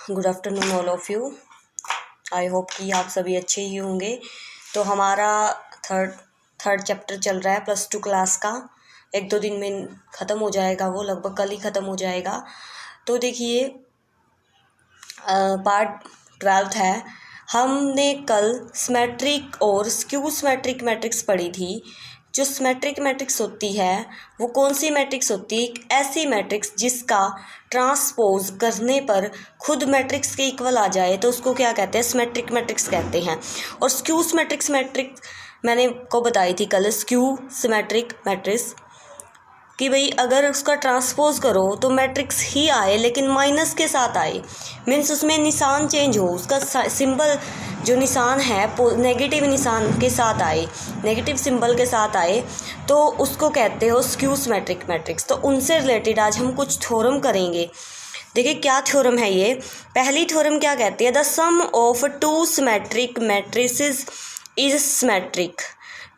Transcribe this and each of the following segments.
Good afternoon all of you. I hope कि आप सभी अच्छे ही होंगे। तो हमारा थर्ड चैप्टर चल रहा है +2 क्लास का। 1-2 दिन में ख़त्म हो जाएगा, वो लगभग कल ही ख़त्म हो जाएगा। तो देखिए पार्ट 12 है। हमने कल सिमेट्रिक और स्क्यू सिमेट्रिक मैट्रिक्स पढ़ी थी। जो सिमेट्रिक मैट्रिक्स होती है वो कौन सी मैट्रिक्स होती है? एक ऐसी मैट्रिक्स जिसका ट्रांसपोज करने पर खुद मैट्रिक्स के इक्वल आ जाए तो उसको क्या कहते हैं? सिमेट्रिक मैट्रिक्स कहते हैं। और स्क्यू सिमेट्रिक मैट्रिक्स मैंने को बताई थी कल। स्क्यू सिमेट्रिक मैट्रिक्स कि भाई अगर उसका ट्रांसपोज करो तो मैट्रिक्स ही आए लेकिन माइनस के साथ आए, मीन्स उसमें निशान चेंज हो, उसका सिंबल जो निशान है नेगेटिव निशान के साथ आए, नेगेटिव सिंबल के साथ आए, तो उसको कहते हो स्क्यू सिमेट्रिक मैट्रिक्स। तो उनसे रिलेटेड आज हम कुछ थ्योरम करेंगे। देखिए क्या थ्योरम है ये। पहली थ्योरम क्या कहती है? The sum of 2 symmetric matrices is symmetric.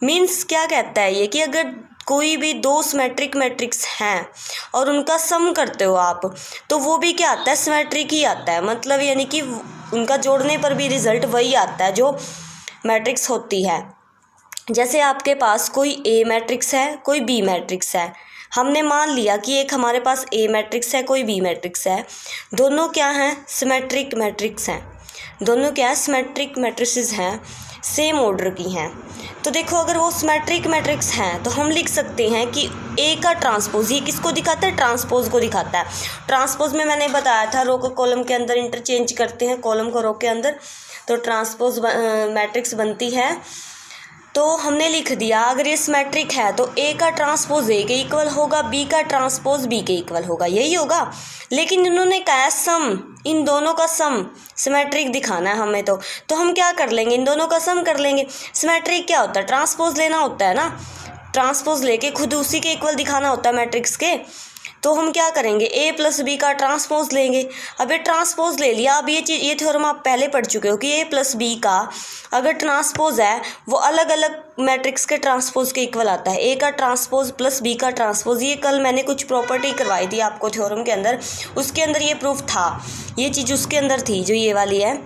Means क्या कहता है ये कि अगर कोई भी 2 सिमेट्रिक मैट्रिक्स हैं और उनका सम करते हो आप तो वो भी क्या आता है? सिमेट्रिक ही आता है। मतलब यानी कि उनका जोड़ने पर भी रिजल्ट वही आता है जो मैट्रिक्स होती है। जैसे आपके पास कोई ए मैट्रिक्स है, कोई बी मैट्रिक्स है। हमने मान लिया कि एक हमारे पास ए मैट्रिक्स है, कोई बी मैट्रिक्स है। दोनों क्या हैं? सिमेट्रिक मैट्रिक्स हैं। दोनों क्या है? सिमेट्रिक मैट्रिसेस हैं, सेम ऑर्डर की हैं। तो देखो अगर वो सिमेट्रिक मैट्रिक्स हैं तो हम लिख सकते हैं कि ए का ट्रांसपोज, ये किसको दिखाता है? ट्रांसपोज को दिखाता है। ट्रांसपोज में मैंने बताया था रो को कॉलम के अंदर इंटरचेंज करते हैं, कॉलम को रो के अंदर, तो ट्रांसपोज मैट्रिक्स बनती है। तो हमने लिख दिया अगर ये सिमेट्रिक है तो ए का ट्रांसपोज ए के इक्वल होगा, बी का ट्रांसपोज बी के इक्वल होगा, यही होगा। लेकिन इन्होंने कहा सम, इन दोनों का सम सिमेट्रिक दिखाना है हमें। तो हम क्या कर लेंगे? इन दोनों का सम कर लेंगे। सिमेट्रिक क्या होता है? ट्रांसपोज लेना होता है ना, ट्रांसपोज लेके खुद उसी के इक्वल दिखाना होता है मैट्रिक्स के। तो हम क्या करेंगे? ए प्लस बी का ट्रांसपोज लेंगे। अब ये ट्रांसपोज ले लिया। अब ये थ्योरम आप पहले पढ़ चुके हो कि ए प्लस बी का अगर ट्रांसपोज है वो अलग अलग मैट्रिक्स के ट्रांसपोज के इक्वल आता है। ए का ट्रांसपोज प्लस बी का ट्रांसपोज, ये कल मैंने कुछ प्रॉपर्टी करवाई थी आपको थ्योरम के अंदर, उसके अंदर ये प्रूफ था, ये चीज़ उसके अंदर थी जो ये वाली है,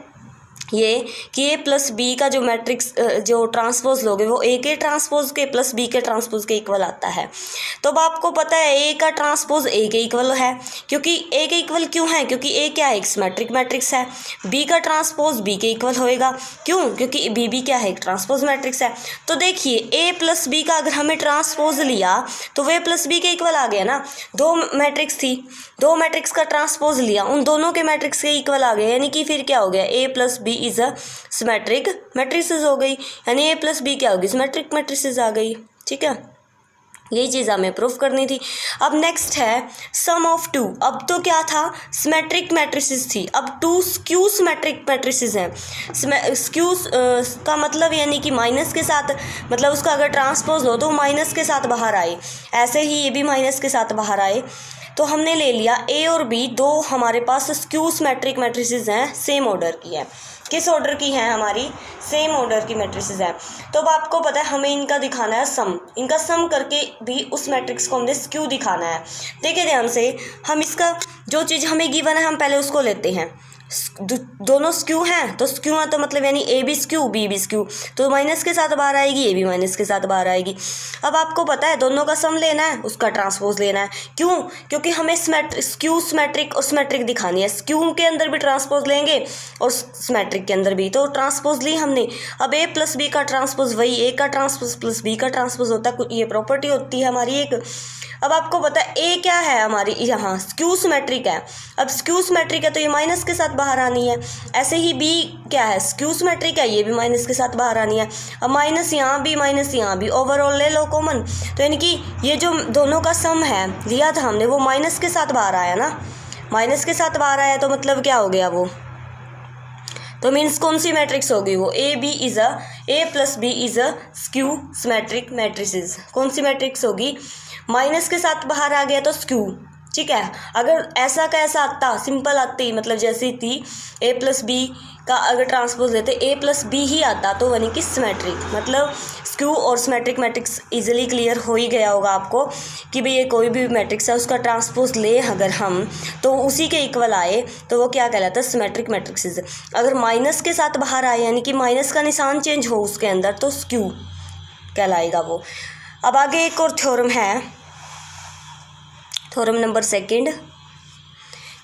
ये कि ए प्लस बी का जो मैट्रिक्स जो ट्रांसपोज लोगे वो ए के ट्रांसपोज के प्लस बी के ट्रांसपोज के इक्वल आता है। तो अब आपको पता है ए का ट्रांसपोज ए के इक्वल है, क्योंकि ए के इक्वल क्यों है? क्योंकि ए क्या है? एक सिमेट्रिक मैट्रिक्स है। बी का ट्रांसपोज बी के इक्वल होएगा, क्यों? क्योंकि बी क्या है? एक ट्रांसपोज मैट्रिक्स है। तो देखिए ए प्लस बी का अगर हमें ट्रांसपोज लिया तो वो ए प्लस बी के इक्वल आ गया ना। 2 मैट्रिक्स थी, 2 मैट्रिक्स का ट्रांसपोज लिया, उन दोनों के मैट्रिक्स के इक्वल आ गया, यानी कि फिर क्या हो गया? A plus B is a symmetric matrices हो गई, यानी ए प्लस बी क्या होगी? सिमेट्रिक मैट्रिसेस आ गई। ठीक है, यही चीज़ हमें प्रूफ करनी थी। अब नेक्स्ट है सम ऑफ 2। अब तो क्या था? सिमेट्रिक मैट्रिसेस थी, अब 2 स्क्यू सिमेट्रिक मैट्रिसेस हैं। स्क्यू का मतलब यानी कि माइनस के साथ, मतलब उसका अगर ट्रांसपोज लो तो माइनस के साथ बाहर आए, ऐसे ही ये भी माइनस के साथ बाहर आए। तो हमने ले लिया ए और बी, 2 हमारे पास स्क्यू सिमेट्रिक मैट्रिसेस हैं, सेम ऑर्डर की है। किस ऑर्डर की है? हमारी सेम ऑर्डर की मैट्रिसेस हैं। तो अब आपको पता है हमें इनका दिखाना है सम, इनका सम करके भी उस मैट्रिक्स को हमने स्क्यू दिखाना है। देखिए ध्यान से, हम इसका जो चीज़ हमें गिवन है हम पहले उसको लेते हैं। दोनों स्क्यू हैं तो स्क्यू है तो मतलब यानी ए भी स्क्यू बी भी स्क्यू, तो माइनस के साथ बाहर आएगी, ए भी माइनस के साथ बाहर आएगी। अब आपको पता है दोनों का सम लेना है, उसका ट्रांसपोज लेना है। क्यों? क्योंकि हमें स्क्यू सिमेट्रिक और सिमेट्रिक दिखानी है। स्क्यू के अंदर भी ट्रांसपोज लेंगे और सिमेट्रिक के अंदर भी, तो ट्रांसपोज ली हमने। अब ए प्लस बी का ट्रांसपोज वही ए का ट्रांसपोज प्लस बी का ट्रांसपोज होता है, ये प्रॉपर्टी होती है हमारी एक। अब आपको पता है ए क्या है हमारी, यहाँ स्क्यू सिमेट्रिक है। अब स्क्यू सिमेट्रिक है तो ये माइनस के साथ बाहर आनी है। ऐसे ही बी क्या है? स्क्यू सिमेट्रिक है, ये भी माइनस के साथ बाहर आनी है। अब माइनस यहाँ भी माइनस यहाँ भी, ओवरऑल ले लो कॉमन, तो यानी कि ये जो दोनों का सम है लिया था हमने वो माइनस के साथ बाहर आया ना, माइनस के साथ बाहर आया तो मतलब क्या हो गया वो? तो मीन्स कौन सी मैट्रिक्स होगी वो? A plus B is a skew symmetric matrices. कौन सी मैट्रिक्स होगी? माइनस के साथ बाहर आ गया तो स्क्यू, ठीक है। अगर ऐसा का ऐसा आता, सिंपल आती, मतलब जैसी थी ए प्लस बी का अगर ट्रांसपोज लेते ए प्लस बी ही आता तो यानी कि सिमेट्रिक, मतलब स्क्यू और सिमेट्रिक मैट्रिक्स इजीली क्लियर हो ही गया होगा आपको कि भाई ये कोई भी मैट्रिक्स है उसका ट्रांसपोज ले अगर हम तो उसी के इक्वल आए तो वो क्या कहलाता है, सिमेट्रिक मैट्रिक्स। अगर माइनस के साथ बाहर आए यानी कि माइनस का निशान चेंज हो उसके अंदर तो स्क्यू कहलाएगा वो। अब आगे एक और थ्योरम है, थ्योरम नंबर सेकंड।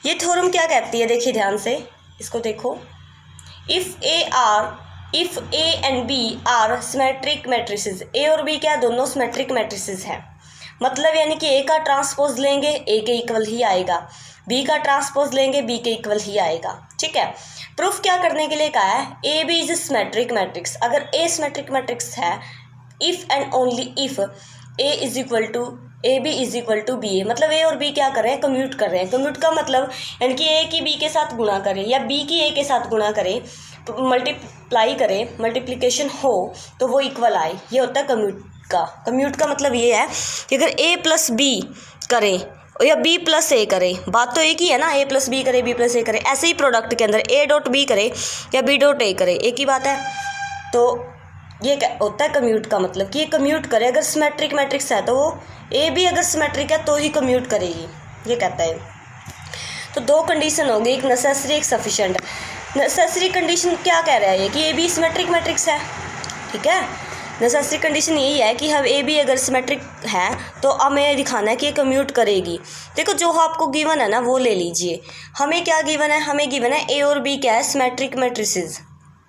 ये थ्योरम क्या कहती है, देखिए ध्यान से इसको देखो। If A and B are symmetric matrices, A और बी क्या दोनों सिमेट्रिक मैट्रिसेस हैं, मतलब यानी कि ए का ट्रांसपोज लेंगे ए के इक्वल ही आएगा, बी का ट्रांसपोज लेंगे बी के इक्वल ही आएगा। ठीक है। प्रूफ क्या करने के लिए कहा है, A B is symmetric matrix. अगर ए सिमेट्रिक मैट्रिक्स है, if and only if A is equal to A B is equal to B A, मतलब ए और बी क्या कर रहे हैं, कम्यूट कर रहे हैं। कम्यूट का मतलब यानी कि ए की बी के साथ गुणा करें या बी की ए के साथ गुणा करें, मल्टीप्लाई करें, मल्टीप्लिकेशन हो तो वो इक्वल आए, ये होता है कम्यूट का। कम्यूट का मतलब ये है कि अगर ए प्लस बी करें या बी प्लस ए करे, बात तो एक ही है ना, ए प्लस बी करे बी प्लस ए करे, ऐसे ही प्रोडक्ट के अंदर ए डॉट बी करे या बी डॉट ए करे, एक ही बात है। तो ये क्या होता है कम्यूट का मतलब कि ये कम्यूट करे। अगर सिमेट्रिक मैट्रिक्स है तो वो ए भी अगर सिमेट्रिक है तो ही कम्यूट करेगी, ये कहता है। तो दो कंडीशन होगी, एक नेसेसरी एक सफिशिएंट। नेसेसरी कंडीशन क्या कह रहा है ये कि ए बी सिमेट्रिक मैट्रिक्स है, ठीक है। नेसेसरी कंडीशन यही है कि हम ए बी अगर सिमेट्रिक है तो हमें दिखाना है कि ये कम्यूट करेगी। देखो जो आपको गिवन है ना वो ले लीजिए। हमें क्या गिवन है, हमें गिवन है ए और बी क्या है, सिमेट्रिक मैट्रिसेस,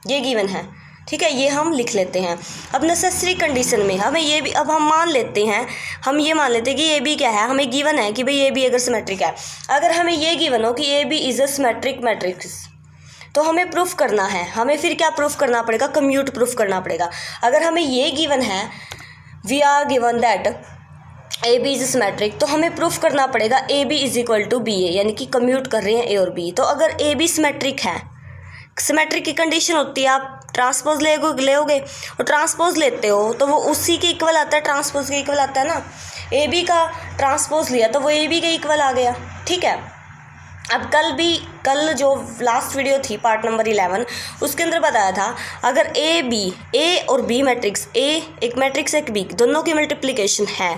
ये गिवन है, ठीक है। ये हम लिख लेते हैं। अब नेसेसरी कंडीशन में हमें ये भी, अब हम मान लेते हैं, हम ये मान लेते हैं कि ए बी क्या है, हमें गिवन है कि भाई ए बी अगर सिमेट्रिक है। अगर हमें ये गिवन हो कि A B is a symmetric matrix तो हमें प्रूफ करना है, हमें फिर क्या प्रूफ करना पड़ेगा, कम्यूट प्रूफ करना पड़ेगा। अगर हमें ये गिवन है, we are given that A B is symmetric, तो हमें प्रूफ करना पड़ेगा A B is equal to B A, यानी कि कम्यूट कर रहे हैं ए और बी। तो अगर ए बी सिमेट्रिक है, सिमेट्रिक की कंडीशन होती है आप ट्रांसपोज लेओगे और ट्रांसपोज लेते हो तो वो उसी के इक्वल आता है, ट्रांसपोज के इक्वल आता है ना। ए बी का ट्रांसपोज लिया तो वो ए बी के इक्वल आ गया, ठीक है। अब कल जो लास्ट वीडियो थी पार्ट नंबर 11 उसके अंदर बताया था, अगर ए और बी मैट्रिक्स, ए एक मैट्रिक्स एक बी दोनों की मल्टीप्लिकेशन है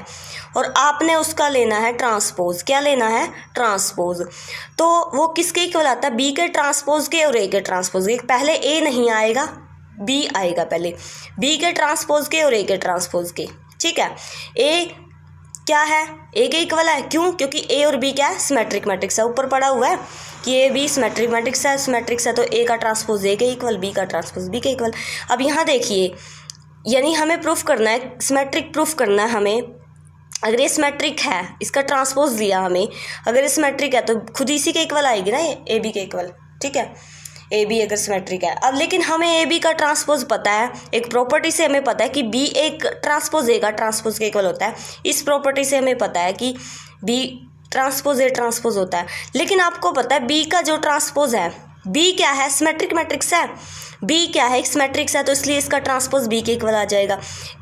और आपने उसका लेना है ट्रांसपोज, क्या लेना है, ट्रांसपोज, तो वो किसके इक्वल आता है, बी के ट्रांसपोज के और ए के ट्रांसपोज के। पहले ए नहीं आएगा, बी आएगा पहले, बी के ट्रांसपोज के और ए के ट्रांसपोज के, ठीक है। ए क्या है, ए के इक्वल है, क्यों, क्योंकि ए और बी क्या है, सिमेट्रिक मैट्रिक्स है। ऊपर पड़ा हुआ है कि ए बी सिमेट्रिक मैट्रिक्स है तो ए का ट्रांसपोज ए के इक्वल, बी का ट्रांसपोज बी के इक्वल। अब यहाँ देखिए, यानी हमें प्रूफ करना है, सिमेट्रिक प्रूफ करना है हमें। अगर ये सिमेट्रिक है, इसका ट्रांसपोज दिया हमें, अगर ये सिमेट्रिक है तो खुद इसी के इक्वल आएगी ना, ए बी के इक्वल, ठीक है। ए बी अगर सिमेट्रिक है, अब लेकिन हमें ए बी का ट्रांसपोज पता है, एक प्रॉपर्टी से हमें पता है कि बी एक ट्रांसपोज ए का ट्रांसपोज के इक्वल होता है। इस प्रॉपर्टी से हमें पता है कि बी ट्रांसपोज ए ट्रांसपोज होता है। लेकिन आपको पता है बी का जो ट्रांसपोज है, बी क्या है, सिमेट्रिक मैट्रिक्स है, बी क्या है, सिमेट्रिक्स है, तो इसलिए इसका ट्रांसपोज बी के इक्वल आ जाएगा।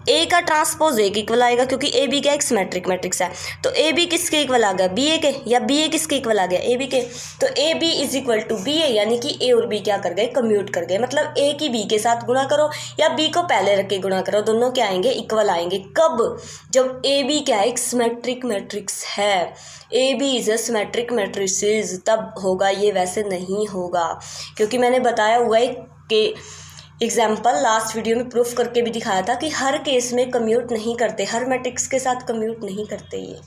ए का ट्रांसपोज ए के इक्वल आएगा क्योंकि ए बी क्या एक सिमेट्रिक मैट्रिक्स है। तो ए बी किसके इक्वल आ गया, बी ए के, या बी ए किसके इक्वल आ गया, ए बी के। तो A B is equal to B A, यानी कि ए और बी क्या कर गए, कम्यूट कर गए। मतलब ए की बी के साथ गुणा करो या बी को पहले रख के गुणा करो, दोनों क्या आएंगे, इक्वल आएंगे। कब, जब ए बी क्या है, एक सिमेट्रिक मैट्रिक्स है, A B is a symmetric matrices, तब होगा ये, वैसे नहीं होगा। क्योंकि मैंने बताया हुआ है कि एग्जाम्पल लास्ट वीडियो में प्रूफ करके भी दिखाया था कि हर केस में कम्यूट नहीं करते, हर मैट्रिक्स के साथ कम्यूट नहीं करते, ये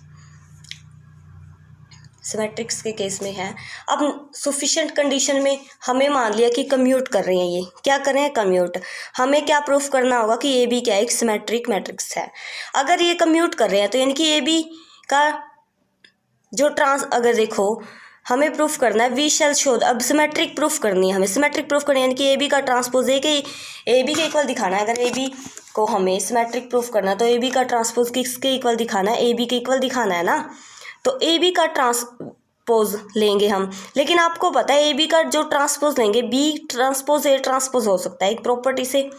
सिमेट्रिक्स के केस में है। अब सफिशिएंट कंडीशन में हमें मान लिया कि कम्यूट कर रहे हैं, ये क्या कर रहे हैं, कम्यूट। हमें क्या प्रूफ करना होगा कि ए बी क्या एक सिमेट्रिक मैट्रिक्स है। अगर ये कम्यूट कर रहे हैं तो यानी कि ए बी का जो अगर देखो हमें प्रूफ करना है, वी शैल शो, अब सिमेट्रिक प्रूफ करनी है हमें, सिमेट्रिक प्रूफ करनी है, यानी कि ए बी का ट्रांसपोज ए बी के इक्वल दिखाना है। अगर ए बी को हमें सिमेट्रिक प्रूफ करना है तो ए बी का ट्रांसपोज किसके इक्वल दिखाना है, ए बी के इक्वल दिखाना है ना। तो ए बी का ट्रांसपोज लेंगे हम, लेकिन आपको पता है ए बी का जो ट्रांसपोज लेंगे, बी ट्रांसपोज ए ट्रांसपोज हो सकता है एक प्रॉपर्टी से,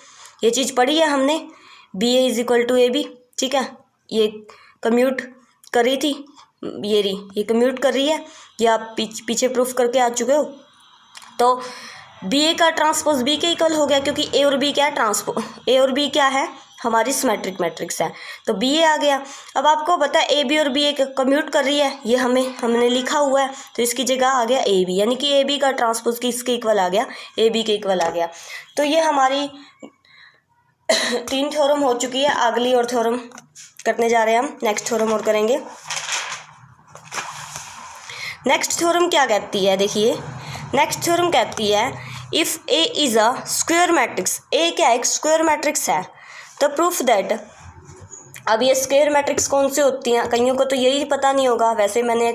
ये चीज़ पढ़ी है हमने, B A is equal to A B, ठीक है। ये कम्यूट करी थी, ये कम्यूट कर रही है, ये आप पीछे प्रूफ करके आ चुके हो। तो बी ए का ट्रांसपोज बी के इक्वल हो गया, क्योंकि ए और बी क्या है, ए और बी क्या है, हमारी सिमेट्रिक मैट्रिक्स है, तो बी ए आ गया। अब आपको पता है ए बी और बी ए कम्यूट कर रही है, ये हमने लिखा हुआ है, तो इसकी जगह आ गया ए बी, यानी कि ए बी का ट्रांसपोज किसके इक्वल आ गया, ए बी के इक्वल आ गया। तो ये हमारी 3 थ्योरम हो चुकी है। अगली और थ्योरम करने जा रहे हैं हम, नेक्स्ट थ्योरम और करेंगे। नेक्स्ट थ्योरम क्या कहती है, देखिए नेक्स्ट थ्योरम कहती है if A is a square matrix, A क्या एक स्क्वायर मैट्रिक्स है, तो प्रूफ दैट। अब ये स्क्वायर मैट्रिक्स कौन से होती हैं, कईयों को तो यही पता नहीं होगा, वैसे मैंने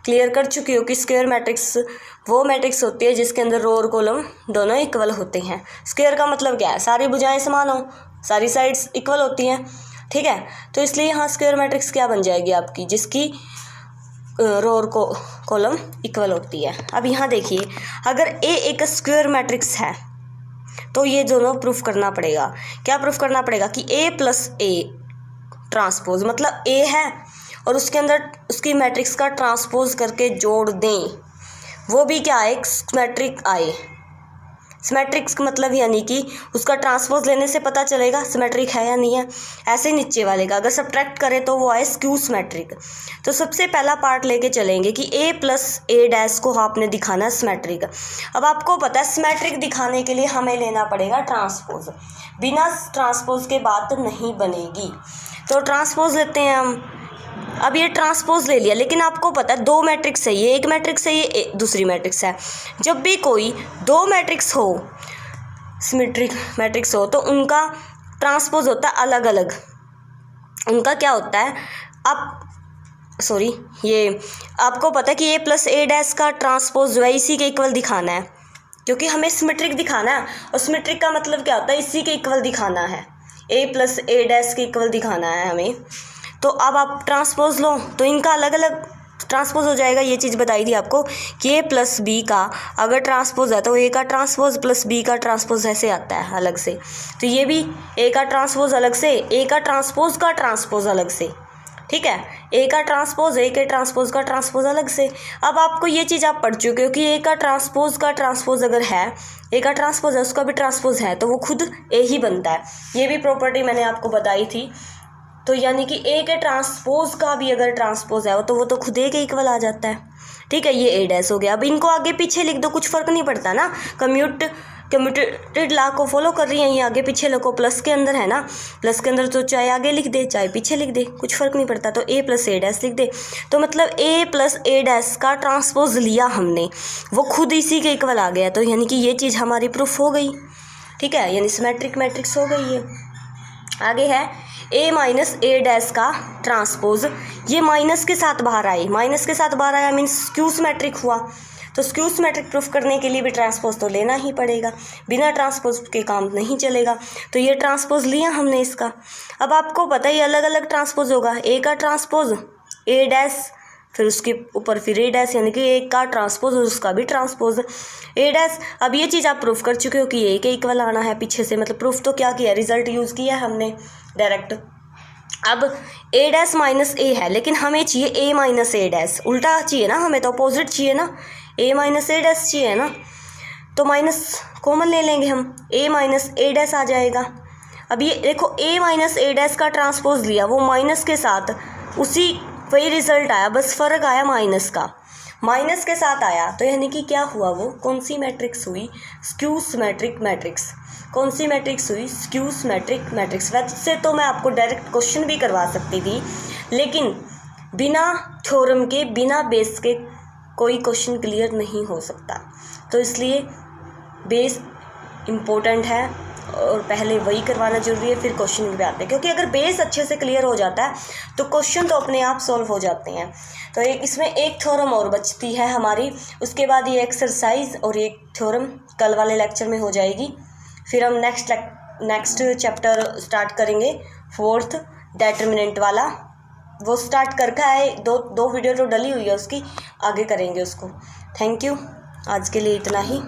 क्लियर कर चुकी हूँ कि स्क्वायर मैट्रिक्स वो मैट्रिक्स होती है जिसके अंदर रो और कॉलम दोनों इक्वल होते हैं। स्क्वायर का मतलब क्या है, सारी भुजाएं समान हो, सारी साइड्स इक्वल होती हैं, ठीक है। तो इसलिए यहाँ स्क्वायर मैट्रिक्स क्या बन जाएगी आपकी, जिसकी रो और कॉलम इक्वल होती है। अब यहाँ देखिए, अगर ए एक स्क्वायर मैट्रिक्स है तो ये दोनों प्रूफ करना पड़ेगा। क्या प्रूफ करना पड़ेगा कि ए प्लस ए ट्रांसपोज, मतलब ए है और उसके अंदर उसकी मैट्रिक्स का ट्रांसपोज करके जोड़ दें, वो भी क्या है, सिमेट्रिक आए। सिमेट्रिक्स का मतलब यानी कि उसका ट्रांसपोज लेने से पता चलेगा सिमेट्रिक है या नहीं है। ऐसे ही नीचे वाले का अगर सब्ट्रैक्ट करें तो वो आए स्क्यू सिमेट्रिक। तो सबसे पहला पार्ट लेके चलेंगे कि ए प्लस ए डैश को आपने दिखाना है सिमेट्रिक। अब आपको पता है सिमेट्रिक दिखाने के लिए हमें लेना पड़ेगा ट्रांसपोज, बिना ट्रांसपोज के बात नहीं बनेगी। तो ट्रांसपोज लेते हैं हम। अब ये ट्रांसपोज ले लिया, लेकिन आपको पता है 2 मैट्रिक्स है, ये एक मैट्रिक्स है, ये दूसरी मैट्रिक्स है। जब भी कोई 2 मैट्रिक्स हो, सिमेट्रिक मैट्रिक्स हो, तो उनका ट्रांसपोज होता है अलग अलग। उनका क्या होता है, ये आपको पता है कि ए प्लस ए डैश का ट्रांसपोज जो है इसी के इक्वल दिखाना है, क्योंकि हमें सिमेट्रिक दिखाना है। और सिमेट्रिक का मतलब क्या होता है, इसी के इक्वल दिखाना है, ए प्लस ए डैश के इक्वल दिखाना है हमें। तो अब आप ट्रांसपोज लो तो इनका अलग अलग ट्रांसपोज हो जाएगा। ये चीज़ बताई थी आपको कि ए प्लस बी का अगर ट्रांसपोज है तो ए का ट्रांसपोज प्लस बी का ट्रांसपोज ऐसे आता है अलग से। तो ये भी ए का ट्रांसपोज अलग से, ए का ट्रांसपोज अलग से, ठीक है। ए का ट्रांसपोज, ए के ट्रांसपोज का ट्रांसपोज अलग से। अब आपको ये चीज़ आप पढ़ चुके हो कि ए का ट्रांसपोज अगर है, ए का ट्रांसपोज है, उसका भी ट्रांसपोज है, तो वो खुद ए ही बनता है। ये भी प्रॉपर्टी मैंने आपको बताई थी। तो यानी कि ए के ट्रांसपोज का भी अगर ट्रांसपोज है तो वो तो खुद ए के इक्वल आ जाता है, ठीक है। ये ए डैश हो गया। अब इनको आगे पीछे लिख दो, कुछ फ़र्क नहीं पड़ता ना, कम्यूटेड लॉ को फॉलो कर रही हैं। ये आगे पीछे लिखो, प्लस के अंदर है ना, प्लस के अंदर तो चाहे आगे लिख दे चाहे पीछे लिख दे, कुछ फ़र्क नहीं पड़ता। तो ए प्लस ए डैश लिख दे। तो मतलब ए प्लस ए डैश का ट्रांसपोज लिया हमने, वो खुद इसी के इक्वल आ गया। तो यानी कि ये चीज़ हमारी प्रूफ हो गई, ठीक है, यानी सिमेट्रिक मैट्रिक्स हो गई है। आगे है ए माइनस ए डैश का ट्रांसपोज, ये माइनस के साथ बाहर आया, मीन्स स्क्यू सिमेट्रिक हुआ। तो स्क्यू सिमेट्रिक प्रूफ करने के लिए भी ट्रांसपोज तो लेना ही पड़ेगा, बिना ट्रांसपोज के काम नहीं चलेगा। तो ये ट्रांसपोज लिया हमने इसका। अब आपको पता है ये अलग अलग ट्रांसपोज होगा, ए का ट्रांसपोज ए डैश, फिर उसके ऊपर फिर ए डैश, यानी कि ए का ट्रांसपोज और उसका भी ट्रांसपोज ए डैश। अब ये चीज़ आप प्रूफ कर चुके हो कि ए के इक्वल आना है पीछे से, मतलब प्रूफ तो क्या किया, रिजल्ट यूज़ किया हमने डायरेक्ट। अब ए डैश माइनस ए है, लेकिन हमें चाहिए ए माइनस ए डैश, उल्टा चाहिए ना, हमें तो अपोजिट चाहिए ना, ए माइनस ए डैश चाहिए ना। तो माइनस कॉमन ले लेंगे हम, ए माइनस ए डैश आ जाएगा। अब ये देखो ए माइनस ए डैश का ट्रांसपोज लिया, वो माइनस के साथ उसी वही रिजल्ट आया, बस फ़र्क आया माइनस का, माइनस के साथ आया। तो यानी कि क्या हुआ, वो कौन सी मैट्रिक्स हुई, स्क्यू सिमेट्रिक मैट्रिक्स। कौन सी मैट्रिक्स हुई, स्क्यू सिमेट्रिक मैट्रिक्स। वैसे तो मैं आपको डायरेक्ट क्वेश्चन भी करवा सकती थी, लेकिन बिना थ्योरम के, बिना बेस के कोई क्वेश्चन क्लियर नहीं हो सकता। तो इसलिए बेस इम्पोर्टेंट है और पहले वही करवाना जरूरी है, फिर क्वेश्चन पे आते हैं, क्योंकि अगर बेस अच्छे से क्लियर हो जाता है तो क्वेश्चन तो अपने आप सॉल्व हो जाते हैं। तो इसमें एक थ्योरम और बचती है हमारी, उसके बाद ये एक्सरसाइज और एक थ्योरम कल वाले लेक्चर में हो जाएगी। फिर हम नेक्स्ट चैप्टर स्टार्ट करेंगे, 4th डिटर्मिनेंट वाला, वो स्टार्ट करके आए, दो वीडियो तो डली हुई है उसकी, आगे करेंगे उसको। थैंक यू, आज के लिए इतना ही।